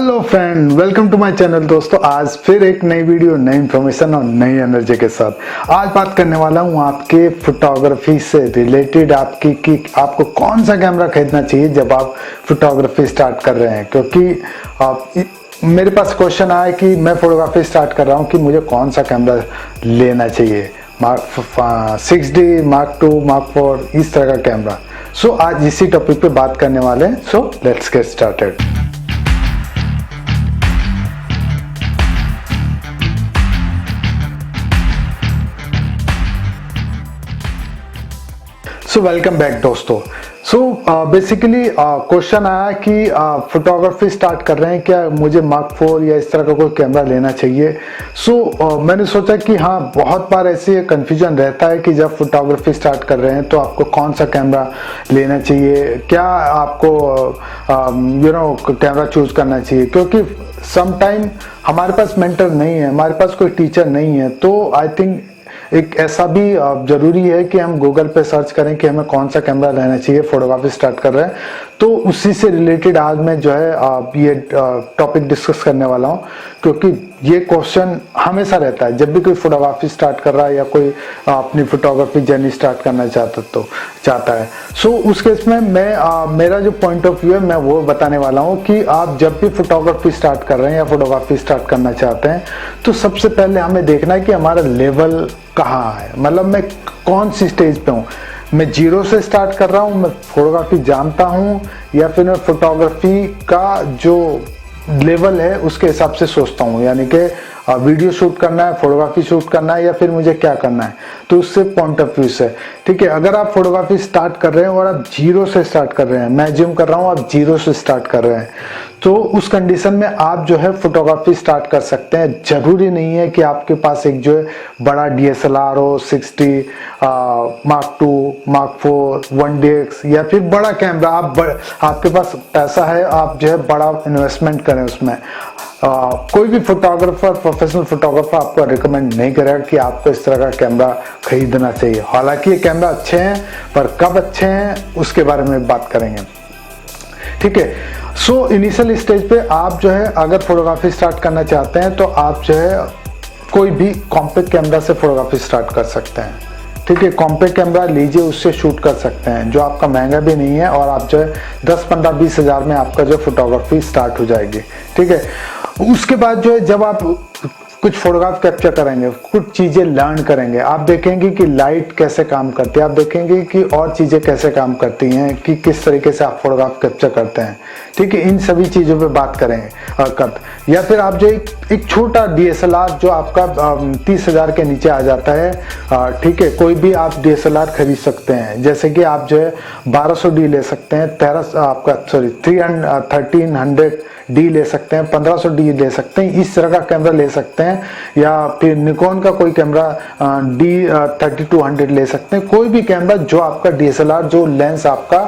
Hello friend, welcome to my channel. दोस्तों, आज फिर एक नई वीडियो, नई इन्फॉर्मेशन और नई एनर्जी के साथ आज बात करने वाला हूं आपके फोटोग्राफी से रिलेटेड आपकी कि आपको कौन सा कैमरा खरीदना चाहिए जब आप फोटोग्राफी स्टार्ट कर रहे हैं। क्योंकि मेरे पास क्वेश्चन आया कि मैं फोटोग्राफी स्टार्ट कर रहा हूं कि मुझे कौन सा कैमरा लेना चाहिए, मार्क 6D, मार्क 2, मार्क 4, इस तरह का कैमरा। सो आज इसी टॉपिक पे बात करने वाले हैं। So let's get started. So welcome back दोस्तों। सो बेसिकली क्वेश्चन आया कि फोटोग्राफी स्टार्ट कर रहे हैं, क्या मुझे मार्क 4 या इस तरह का कोई कैमरा लेना चाहिए। मैंने सोचा कि हाँ, बहुत बार ऐसे कंफ्यूजन रहता है कि जब फोटोग्राफी स्टार्ट कर रहे हैं तो आपको कौन सा कैमरा लेना चाहिए, क्या आपको कैमरा चूज करना चाहिए। क्योंकि समटाइम हमारे पास मेंटर नहीं है, हमारे पास कोई टीचर नहीं है, तो आई थिंक एक ऐसा भी जरूरी है कि हम गूगल पे सर्च करें कि हमें कौन सा कैमरा लेना चाहिए, फोटोग्राफी स्टार्ट कर रहे हैं। तो उसी से रिलेटेड आज मैं जो है ये टॉपिक डिस्कस करने वाला हूं। क्योंकि ये क्वेश्चन हमेशा रहता है जब भी कोई फोटोग्राफी स्टार्ट कर रहा है या कोई अपनी फोटोग्राफी जर्नी स्टार्ट करना चाहता है। सो उस केस में मैं मेरा जो पॉइंट ऑफ व्यू है मैं वो बताने वाला हूँ कि आप जब भी फोटोग्राफी स्टार्ट कर रहे हैं या फोटोग्राफी स्टार्ट करना चाहते हैं तो सबसे पहले हमें देखना है कि हमारा लेवल कहाँ है, मतलब मैं कौन सी स्टेज पे हूँ। मैं जीरो से स्टार्ट कर रहा हूँ, मैं फोटोग्राफी जानता हूँ, या फिर मैं फोटोग्राफी का जो लेवल है उसके हिसाब से सोचता हूँ, यानी कि वीडियो शूट करना है, फोटोग्राफी शूट करना है, या फिर मुझे क्या करना है। तो उससे पॉइंट ऑफ व्यू से ठीक है। अगर आप फोटोग्राफी स्टार्ट कर रहे हैं और आप जीरो से स्टार्ट कर रहे हैं, मैं ज्यूम कर रहा हूँ आप जीरो से स्टार्ट कर रहे हैं, तो उस कंडीशन में आप जो है फोटोग्राफी स्टार्ट कर सकते हैं। जरूरी नहीं है कि आपके पास एक जो है बड़ा DSLR हो, 60, मार्क 2, मार्क 4, 1DX, या फिर बड़ा कैमरा। आपके पास पैसा है, आप जो है बड़ा इन्वेस्टमेंट करें उसमें। कोई भी फोटोग्राफर, प्रोफेशनल फोटोग्राफर आपको रिकमेंड नहीं करेगा कि आपको इस तरह का कैमरा खरीदना चाहिए। हालांकि ये कैमरा अच्छे हैं, पर कब अच्छे हैं उसके बारे में बात करेंगे, ठीक है। सो इनिशियल स्टेज पे आप जो है अगर फोटोग्राफी स्टार्ट करना चाहते हैं तो आप जो है कोई भी कॉम्पैक्ट कैमरा से फोटोग्राफी स्टार्ट कर सकते हैं, ठीक है। कॉम्पैक्ट कैमरा लीजिए, उससे शूट कर सकते हैं, जो आपका महंगा भी नहीं है, और आप जो है 10, 15, 20 हज़ार में आपका जो फोटोग्राफी स्टार्ट हो जाएगी, ठीक है। उसके बाद जो है जब आप कुछ फोटोग्राफ कैप्चर करेंगे, कुछ चीजें लर्न करेंगे, आप देखेंगे कि लाइट कैसे काम करती है, आप देखेंगे कि और चीजें कैसे काम करती हैं, कि किस तरीके से आप फोटोग्राफ कैप्चर करते हैं, ठीक है। इन सभी चीजों पे बात करेंगे। या फिर आप जो एक छोटा DSLR जो आपका 30 हज़ार के नीचे आ जाता है, ठीक है, कोई भी आप DSLR खरीद सकते हैं। जैसे कि आप जो है 1200D ले सकते हैं, 1300D ले सकते हैं, 1500D ले सकते हैं, इस तरह का कैमरा ले सकते हैं। या फिर निकॉन का कोई कैमरा D3200 ले सकते हैं। कोई भी कैमरा जो आपका DSLR, जो लेंस आपका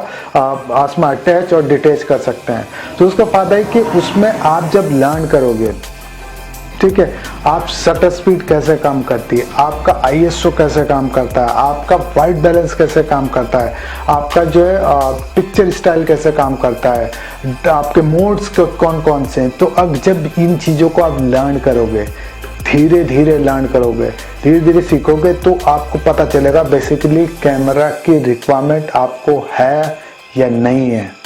आसमा अटैच और डिटैच कर सकते हैं। तो उसका फायदा है कि उसमें आप जब लर्न करोगे, ठीक है, आप शटर स्पीड कैसे काम करती है, आपका ISO कैसे काम करता है, आपका वाइट बैलेंस कैसे काम करता है, आपका जो है पिक्चर स्टाइल कैसे काम करता है, आपके मोड्स कौन कौन से हैं। तो अब जब इन चीज़ों को आप लर्न करोगे, धीरे धीरे लर्न करोगे, धीरे धीरे सीखोगे, तो आपको पता चलेगा बेसिकली कैमरा की रिक्वायरमेंट आपको है या नहीं है।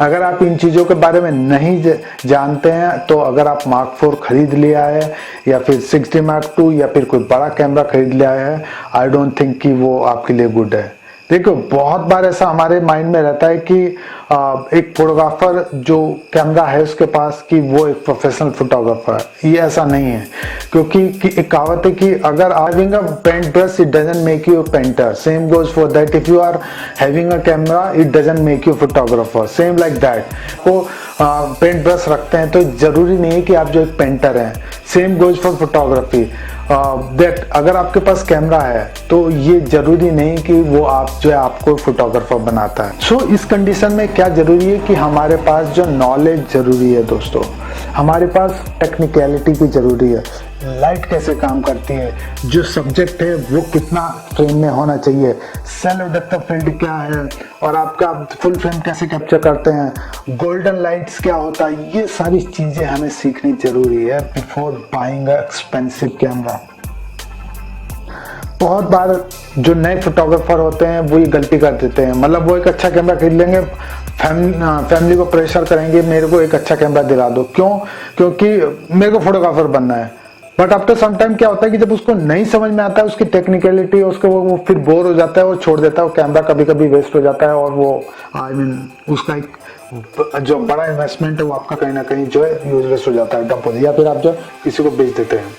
अगर आप इन चीज़ों के बारे में नहीं जानते हैं तो अगर आप मार्क 4 खरीद लिया है या फिर 60 मार्क 2 या फिर कोई बड़ा कैमरा खरीद लिया है, आई डोंट थिंक कि वो आपके लिए गुड है। देखो, बहुत बार ऐसा हमारे माइंड में रहता है कि एक फोटोग्राफर जो कैमरा है उसके पास कि वो एक प्रोफेशनल फोटोग्राफर है। ये ऐसा नहीं है, क्योंकि एक कहावत है कि अगर having a paint brush it doesn't make you a painter, same goes for that if you are having a camera it doesn't make you photographer, same like that. वो पेंट ब्रश रखते हैं तो जरूरी नहीं है कि आप जो एक पेंटर हैं। Same goes for photography that अगर आपके पास कैमरा है तो ये जरूरी नहीं कि वो आप जो है आपको फोटोग्राफर बनाता है। सो इस कंडीशन में क्या जरूरी है कि हमारे पास जो नॉलेज जरूरी है दोस्तों, हमारे पास टेक्निकलिटी की जरूरी है। लाइट कैसे काम करती है, जो सब्जेक्ट है वो कितना फ्रेम में होना चाहिए, सेलो डेप्थ ऑफ फील्ड क्या है, और आपका फुल फ्रेम कैसे कैप्चर करते हैं, गोल्डन लाइट्स क्या होता है, ये सारी चीजें हमें सीखनी जरूरी है before buying a expensive camera. बहुत बार जो नए फोटोग्राफर होते हैं वो ये गलती कर देते हैं, मतलब वो एक अच्छा कैमरा खरीद लेंगे, फैमिली को प्रेशर करेंगे मेरे को एक अच्छा कैमरा दिला दो, क्यों, क्योंकि मेरे को फोटोग्राफर बनना है। बट आफ्टर सम टाइम क्या होता है कि जब उसको नहीं समझ में आता है उसकी टेक्निकलिटी, उसको वो फिर बोर हो जाता है, वो छोड़ देता है, वो कैमरा कभी कभी वेस्ट हो जाता है, और वो उसका एक जो बड़ा इन्वेस्टमेंट है वो आपका कहीं ना कहीं जो है यूजलेस हो जाता है, डंप हो जाता है, या फिर आप जो किसी को बेच देते हैं।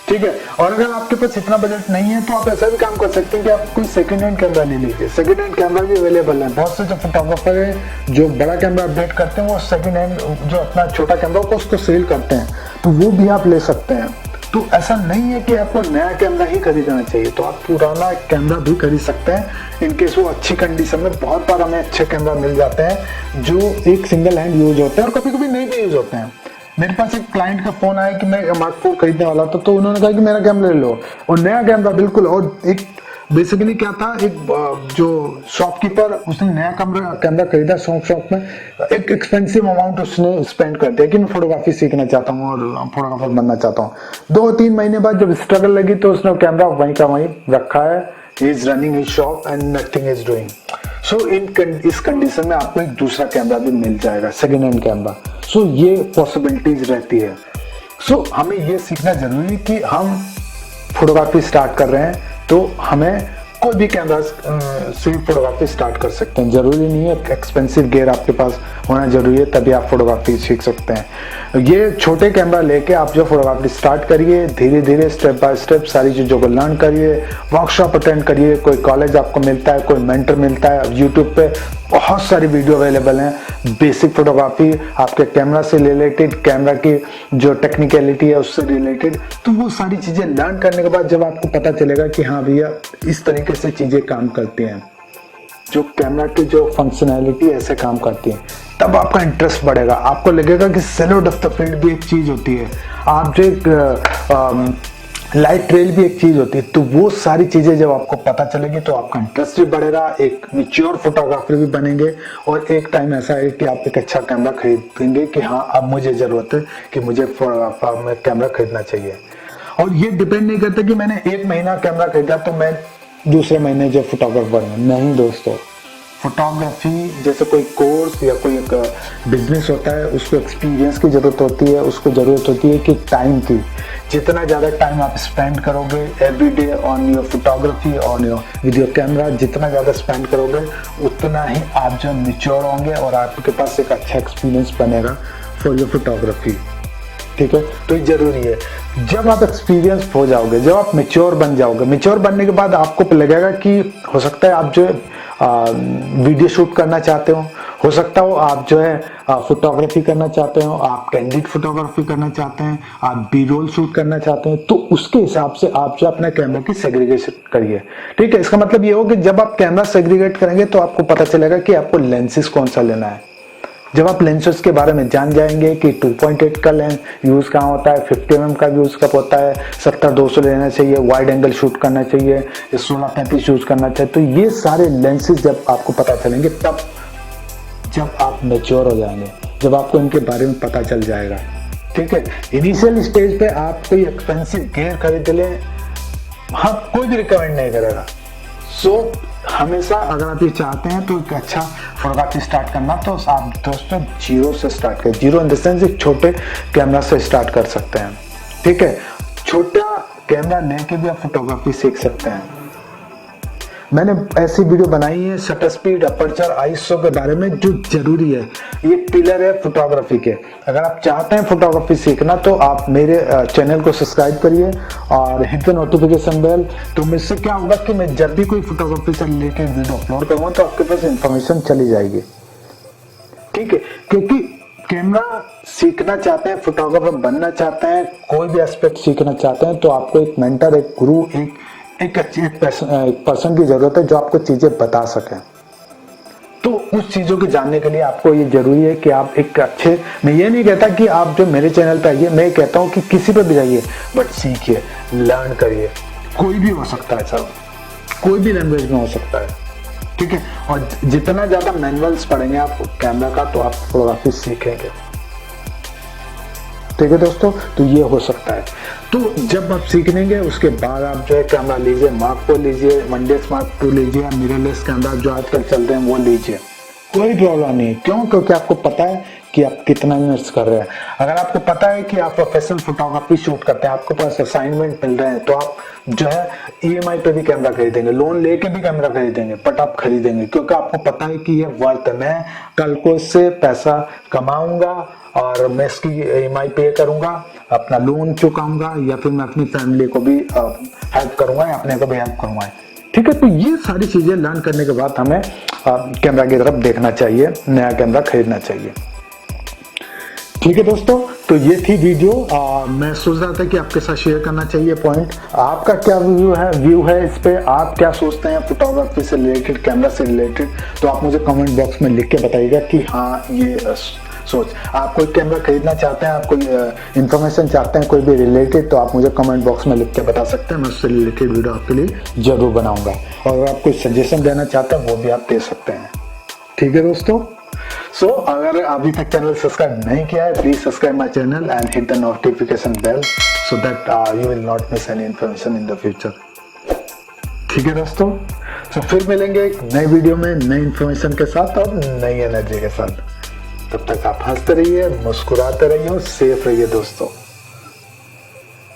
ठीक है, और अगर आपके पास इतना बजट नहीं है तो आप ऐसा भी काम कर सकते हैं कि आप कोई सेकंड हैंड कैमरा ले लीजिए। सेकंड हैंड कैमरा भी अवेलेबल है, बहुत से जो फोटोग्राफर है जो बड़ा कैमरा अपडेट करते हैं वो सेकंड हैंड जो अपना छोटा कैमरा होता है उसको सेल करते हैं, तो वो भी आप ले सकते हैं। तो ऐसा नहीं है कि आपको नया कैमरा ही खरीदना चाहिए, तो आप पुराना कैमरा भी खरीद सकते हैं इनकेस वो अच्छी कंडीशन में। बहुत बार हमें अच्छे कैमरा मिल जाते हैं जो एक सिंगल हैंड यूज होते हैं और कभी कभी नहीं भी यूज होते हैं। मेरे पास एक क्लाइंट का फोन आया कि मैं मार्क 4 खरीदने वाला था, तो उन्होंने कहा कि मेरा कैमरा ले लो, और नया कैमरा बिल्कुल। और एक बेसिकली क्या था, एक जो शॉपकीपर उसने नया कैमरा खरीदा शॉप में, एक एक्सपेंसिव अमाउंट उसने स्पेंड कर दिया कि मैं फोटोग्राफी सीखना चाहता हूँ और फोटोग्राफर बनना चाहता हूँ। 2-3 महीने बाद जब स्ट्रगल लगी तो उसने कैमरा वहीं का वहीं रखा है, he is running his shop and nothing is doing. So इस कंडीशन में आपको एक दूसरा कैमरा भी मिल जाएगा, सेकेंड हैंड कैमरा। सो ये पॉसिबिलिटीज रहती है। सो हमें ये सीखना जरूरी है कि हम फोटोग्राफी स्टार्ट कर रहे हैं तो हमें कोई भी कैमरा से फोटोग्राफी स्टार्ट कर सकते हैं। जरूरी नहीं है एक्सपेंसिव गियर आपके पास होना जरूरी है तभी आप फोटोग्राफी सीख सकते हैं। ये छोटे कैमरा लेके आप जो फोटोग्राफी स्टार्ट करिए, धीरे धीरे स्टेप बाय स्टेप सारी चीज़ों को लर्न करिए, वर्कशॉप अटेंड करिए, कोई कॉलेज आपको मिलता है, कोई मेंटर मिलता है। यूट्यूब पे बहुत सारी वीडियो अवेलेबल हैं, बेसिक फोटोग्राफी आपके कैमरा से रिलेटेड, कैमरा की जो टेक्निकलिटी है उससे रिलेटेड। तो वो सारी चीज़ें लर्न करने के बाद जब आपको पता चलेगा कि हाँ भैया इस तरीके से चीज़ें काम करती हैं, जो कैमरा की जो फंक्शनैलिटी ऐसे काम करती है, तब आपका इंटरेस्ट बढ़ेगा। आपको लगेगा कि सेलो डेप्थ ऑफ फील्ड भी एक चीज़ होती है, आप जो एक लाइट ट्रेल भी एक चीज होती है। तो वो सारी चीजें जब आपको पता चलेगी तो आपका इंटरेस्ट भी बढ़ेगा, एक मैच्योर फोटोग्राफर भी बनेंगे, और एक टाइम ऐसा है कि आप एक अच्छा कैमरा खरीदेंगे कि हाँ अब मुझे जरूरत है कि मुझे कैमरा खरीदना चाहिए। और ये डिपेंड नहीं करता कि मैंने 1 महीना कैमरा खरीदा तो मैं दूसरे महीने जो फोटोग्राफर बनूं, नहीं दोस्तों। फोटोग्राफी जैसे कोई कोर्स या कोई एक बिजनेस होता है, उसको एक्सपीरियंस की जरूरत होती है, उसको जरूरत होती है कि टाइम की। जितना ज़्यादा टाइम आप स्पेंड करोगे every day on your photography, on your video camera, जितना ज़्यादा स्पेंड करोगे उतना ही आप जो मैच्योर होंगे और आपके पास एक अच्छा एक्सपीरियंस बनेगा फॉर योर फोटोग्राफी। ठीक है, तो ये जरूरी है। जब आप एक्सपीरियंस हो जाओगे, जब आप मैच्योर बन जाओगे, मैच्योर बनने के बाद आपको लगेगा कि हो सकता है आप जो वीडियो शूट करना चाहते हो सकता हो आप जो है फोटोग्राफी करना चाहते हो, आप कैंडिड फोटोग्राफी करना चाहते हैं, आप बी रोल शूट करना चाहते हैं, तो उसके हिसाब से आप जो अपने कैमरा की सेग्रीगेशन करिए। ठीक है, इसका मतलब ये हो कि जब आप कैमरा सेग्रीगेट करेंगे तो आपको पता चलेगा कि आपको लेंसेज कौन सा लेना है। जब आप लेंसेज के बारे में जान जाएंगे कि 2.8 का लेंस यूज कहाँ होता है, 50 mm का यूज कब होता है, 70-200 लेना चाहिए, वाइड एंगल शूट करना चाहिए, 16-35 यूज करना चाहिए, तो ये सारे लेंसेज जब आपको पता चलेंगे तब जब आप मैच्योर हो जाएंगे, जब आपको इनके बारे में पता चल जाएगा। ठीक है, इनिशियल स्टेज पे आप कोई एक्सपेंसिव गियर खरीद लें, हाँ कोई भी रिकमेंड नहीं करेगा। सो हमेशा अगर आप ये चाहते हैं तो एक अच्छा फोटोग्राफी स्टार्ट करना तो आप दोस्तों जीरो से स्टार्ट करें। जीरो इन द सेंस एक छोटे कैमरा से स्टार्ट कर सकते हैं। ठीक है, छोटा कैमरा लेके भी आप फोटोग्राफी सीख सकते हैं। मैंने ऐसी वीडियो बनाई है शटर स्पीड, अपर्चर, आईएसओ के बारे में जो जरूरी है, ये पिलर है फोटोग्राफी के। अगर आप चाहते हैं फोटोग्राफी सीखना तो आप मेरे चैनल को सब्सक्राइब करिए और हिट द नोटिफिकेशन बेल। तो मुझसे क्या होगा कि मैं जब भी कोई फोटोग्राफी से रिलेटेड वीडियो अपलोड करूँगा तो आपके पास इंफॉर्मेशन चली जाएगी। ठीक है, क्योंकि कैमरा सीखना चाहते हैं, फोटोग्राफर बनना चाहते हैं, कोई भी एस्पेक्ट सीखना चाहते हैं तो आपको एक मेंटर, एक गुरु, एक पर्सन की जरूरत है जो आपको चीजें बता सके। तो उस चीजों को जानने के लिए आपको ये जरूरी है कि आप एक अच्छे, मैं ये नहीं कहता कि आप जो मेरे चैनल पे आइए, मैं कहता हूँ कि किसी पे भी जाइए, बट सीखिए, लर्न करिए। कोई भी हो सकता है सर, कोई भी लैंग्वेज में हो सकता है, ठीक है। और जितना ज्यादा मैनुअल्स पढ़ेंगे आप कैमरा का, तो आप फोटोग्राफी सीखेंगे, ठीक है दोस्तों। तो ये हो सकता है। तो जब आप सीख लेंगे उसके बाद आप जो है कैमरा लीजिए, मार्क 4 लीजिए, 1D Mark II लीजिए, या मिररलेस कैमरा जो आजकल चल रहे हैं वो लीजिए, कोई प्रॉब्लम नहीं। क्यों? क्योंकि आपको पता है कि आप कितना इन्वेस्ट कर रहे हैं। अगर आपको पता है कि आप प्रोफेशनल फोटोग्राफी शूट करते हैं, आपके पास असाइनमेंट मिल रहे हैं, तो आप जो है EMI पे भी कैमरा खरीदेंगे, लोन लेके भी कैमरा खरीदेंगे, बट आप खरीदेंगे क्योंकि आपको पता है कि ये वर्थ है। मैं कल को इससे पैसा कमाऊंगा और मैं इसकी EMI पे करूंगा, अपना लोन चुकाऊंगा, या फिर मैं अपनी फैमिली को भी हेल्प करूंगा या अपने को भी हेल्प करूंगा, ठीक है। तो ये सारी चीजें लर्न करने के बाद हमें कैमरा की तरफ देखना चाहिए, नया कैमरा खरीदना चाहिए, ठीक है दोस्तों। तो ये थी वीडियो। मैं सोच रहा था कि आपके साथ शेयर करना चाहिए पॉइंट। आपका क्या व्यू है इस पे, आप क्या सोचते हैं फोटोग्राफी से रिलेटेड, कैमरा से रिलेटेड, तो आप मुझे कमेंट बॉक्स में लिख के बताइएगा कि हाँ ये सोच। आप कोई कैमरा खरीदना चाहते हैं, आप कोई इन्फॉर्मेशन चाहते हैं कोई भी रिलेटेड, तो आप मुझे कमेंट बॉक्स में लिख के बता सकते हैं, मैं उससे रिलेटेड वीडियो आपके लिए जरूर बनाऊंगा। और अगर आप कोई सजेशन देना चाहते हैं वो भी आप दे सकते हैं, ठीक है दोस्तों। सो अगर अभी तक चैनल सब्सक्राइब नहीं किया है, please subscribe my channel and hit the notification bell so that you will not miss any information in the future, ठीक है दोस्तों। तो फिर मिलेंगे एक नई वीडियो में नई इन्फॉर्मेशन के साथ और नई एनर्जी के साथ। तब तक आप हंसते रहिए, मुस्कुराते रहिए और सेफ रहिए दोस्तों,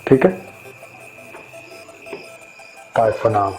ठीक है। Bye for now.